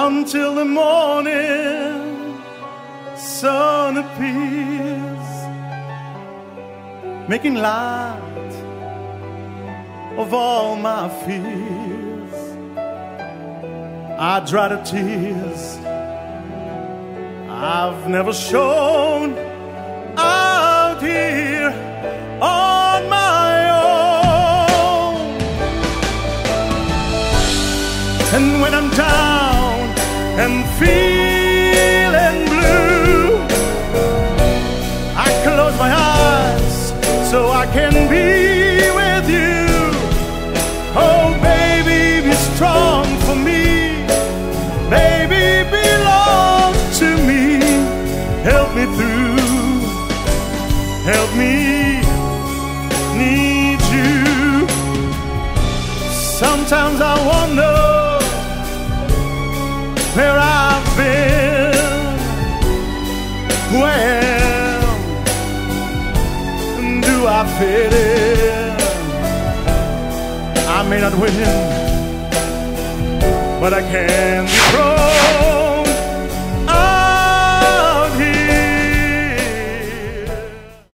until the morning sun appears, making light of all my fears. I dry the tears I've never shown out here on my own. And when I'm down and feeling blue, I close my eyes so I can be with you. Oh baby, be strong for me. Baby, belong to me. Help me through, help me need you. Sometimes I wonder where I've been. Where do I fit in? I may not win, but I can be strong.